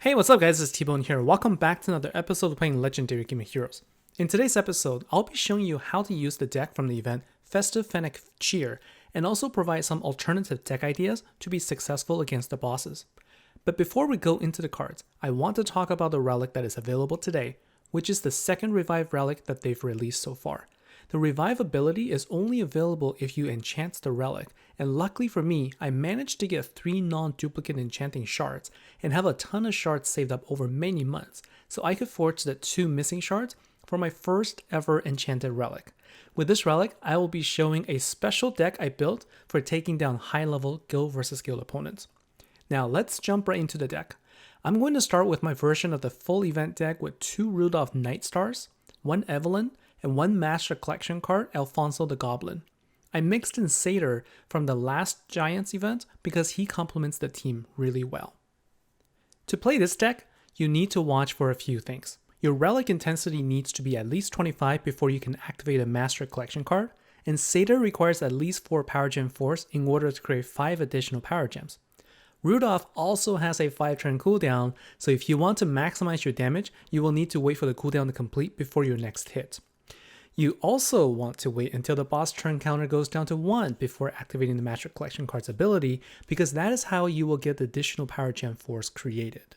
Hey, what's up guys, it's TBone here. Welcome back to another episode of playing Legendary Game of Heroes. In today's episode, I'll be showing you how to use the deck from the event Festive Fennec Cheer, and also provide some alternative deck ideas to be successful against the bosses. But before we go into the cards, I want to talk about the relic that is available today, which is the second revive relic that they've released so far. The revive ability is only available if you enchant the relic, and luckily for me, I managed to get 3 non-duplicate enchanting shards and have a ton of shards saved up over many months, so I could forge the 2 missing shards for my first ever enchanted relic. With this relic, I will be showing a special deck I built for taking down high-level guild versus guild opponents. Now let's jump right into the deck. I'm going to start with my version of the full event deck with 2 Rudolph Night Stars, 1 Evelyn, and 1 Master Collection card, Alfonso the Goblin. I mixed in Satyr from the last Giants event because he complements the team really well. To play this deck, you need to watch for a few things. Your relic intensity needs to be at least 25 before you can activate a Master Collection card, and Satyr requires at least 4 Power Gem Force in order to create 5 additional Power Gems. Rudolph also has a 5-turn cooldown, so if you want to maximize your damage, you will need to wait for the cooldown to complete before your next hit. You also want to wait until the boss turn counter goes down to 1 before activating the Master Collection card's ability, because that is how you will get the additional Power Gem Force created.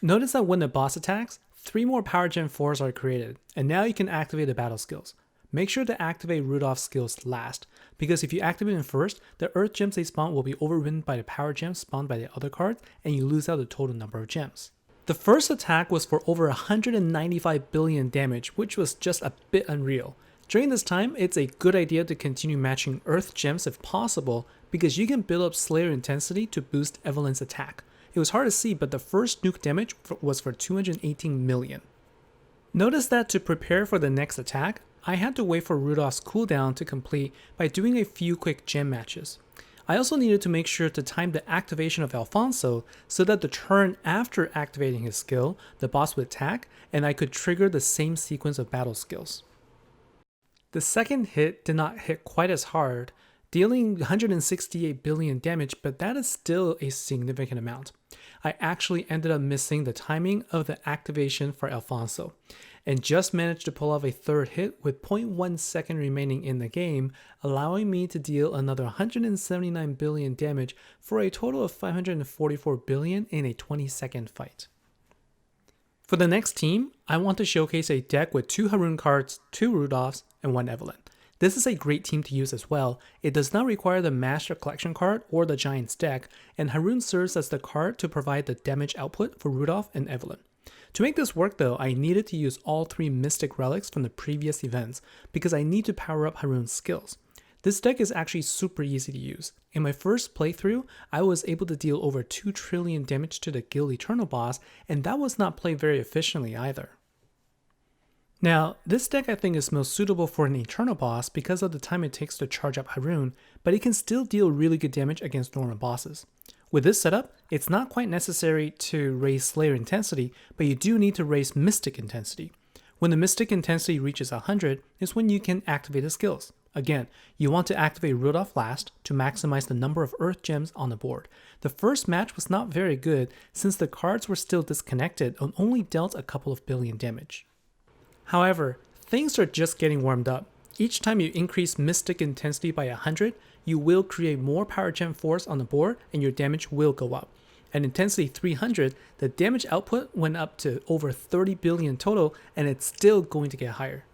Notice that when the boss attacks, 3 more Power Gem Force are created, and now you can activate the battle skills. Make sure to activate Rudolph's skills last, because if you activate them first, the Earth Gems they spawn will be overridden by the Power Gems spawned by the other cards, and you lose out the total number of gems. The first attack was for over 195 billion damage, which was just a bit unreal. During this time, it's a good idea to continue matching Earth Gems if possible, because you can build up Slayer intensity to boost Evelyn's attack. It was hard to see, but the first nuke damage was for 218 million. Notice that to prepare for the next attack, I had to wait for Rudolph's cooldown to complete by doing a few quick gem matches. I also needed to make sure to time the activation of Alfonso so that the turn after activating his skill, the boss would attack, and I could trigger the same sequence of battle skills. The second hit did not hit quite as hard, dealing 168 billion damage, but that is still a significant amount. I actually ended up missing the timing of the activation for Alfonso, and just managed to pull off a third hit with 0.1 second remaining in the game, allowing me to deal another 179 billion damage for a total of 544 billion in a 20-second fight. For the next team, I want to showcase a deck with 2 Haroon cards, 2 Rudolphs, and 1 Evelyn. This is a great team to use as well. It does not require the Master Collection card or the Giants deck, and Haroon serves as the card to provide the damage output for Rudolph and Evelyn. To make this work though, I needed to use all 3 Mystic Relics from the previous events because I need to power up Haroon's skills. This deck is actually super easy to use. In my first playthrough, I was able to deal over 2 trillion damage to the Guild Eternal boss, and that was not played very efficiently either. Now, this deck I think is most suitable for an Eternal boss because of the time it takes to charge up Haroon, but it can still deal really good damage against normal bosses. With this setup, it's not quite necessary to raise Slayer intensity, but you do need to raise Mystic intensity. When the Mystic intensity reaches 100 is when you can activate the skills. Again, you want to activate Rudolph last to maximize the number of Earth Gems on the board. The first match was not very good since the cards were still disconnected and only dealt a couple of billion damage. However, things are just getting warmed up. Each time you increase Mystic intensity by 100, you will create more Power Gem Force on the board and your damage will go up. At intensity 300, the damage output went up to over 30 billion total, and it's still going to get higher.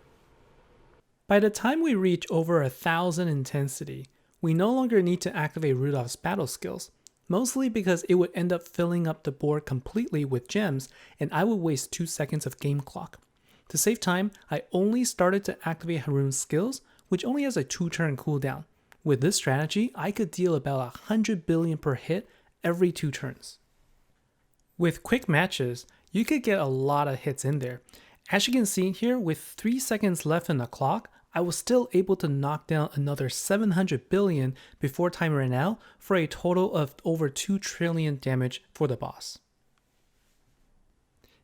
By the time we reach over 1000 intensity, we no longer need to activate Rudolph's battle skills, mostly because it would end up filling up the board completely with gems and I would waste 2 seconds of game clock. To save time, I only started to activate Haroon's skills, which only has a 2-turn cooldown. With this strategy, I could deal about 100 billion per hit every 2 turns. With quick matches, you could get a lot of hits in there. As you can see here, with 3 seconds left in the clock, I was still able to knock down another 700 billion before time ran out for a total of over 2 trillion damage for the boss.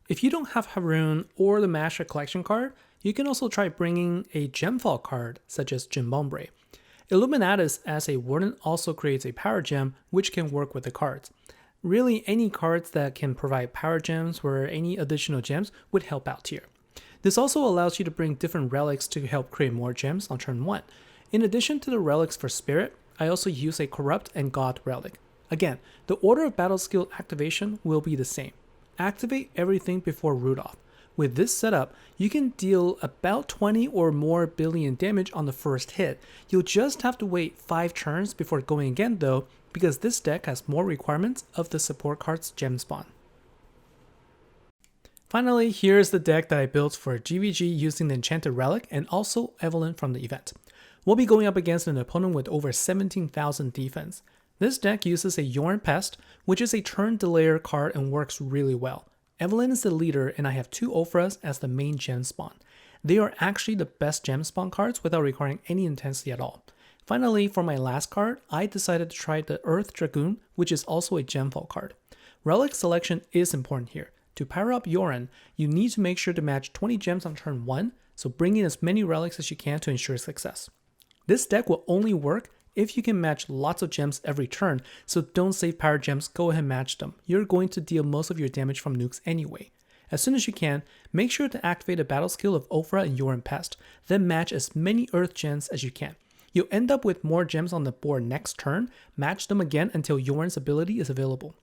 If you don't have Haroon or the Master Collection card, you can also try bringing a Gemfall card such as Jimbombre. Illuminatus as a Warden also creates a Power Gem which can work with the cards. Really, any cards that can provide power gems or any additional gems would help out here. This also allows you to bring different relics to help create more gems on turn 1. In addition to the relics for Spirit, I also use a Corrupt and God relic. Again, the order of battle skill activation will be the same. Activate everything before Rudolph. With this setup, you can deal about 20 or more billion damage on the first hit. You'll just have to wait 5 turns before going again though, because this deck has more requirements of the support card's gem spawn. Finally, here's the deck that I built for GvG using the enchanted relic and also Evelyn from the event. We'll be going up against an opponent with over 17,000 defense. This deck uses a Yorn Pest, which is a turn delayer card and works really well. Evelyn is the leader and I have 2 Ophras as the main gem spawn. They are actually the best gem spawn cards without requiring any intensity at all. Finally, for my last card, I decided to try the Earth Dragoon, which is also a gemfall card. Relic selection is important here. To power up Yoran, you need to make sure to match 20 gems on turn 1, so bring in as many relics as you can to ensure success. This deck will only work if you can match lots of gems every turn, so don't save power gems, go ahead and match them. You're going to deal most of your damage from nukes anyway. As soon as you can, make sure to activate a battle skill of Ophra and Yoran Pest, then match as many earth gems as you can. You'll end up with more gems on the board next turn, match them again until Yoran's ability is available.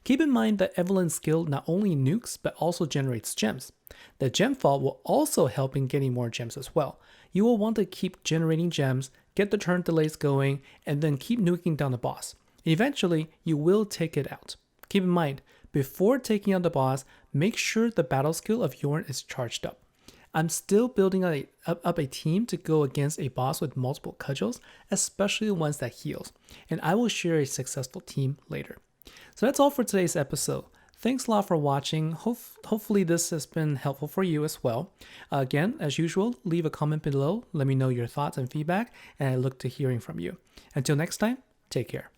Keep in mind that Evelyn's skill not only nukes but also generates gems. The gem fall will also help in getting more gems as well. You will want to keep generating gems, get the turn delays going, and then keep nuking down the boss. Eventually, you will take it out. Keep in mind, before taking out the boss, make sure the battle skill of Yorn is charged up. I'm still building up a team to go against a boss with multiple cudgels, especially ones that heals, and I will share a successful team later. So that's all for today's episode. Thanks a lot for watching. Hopefully this has been helpful for you as well. Again, as usual, leave a comment below. Let me know your thoughts and feedback, and I look to hearing from you. Until next time, take care.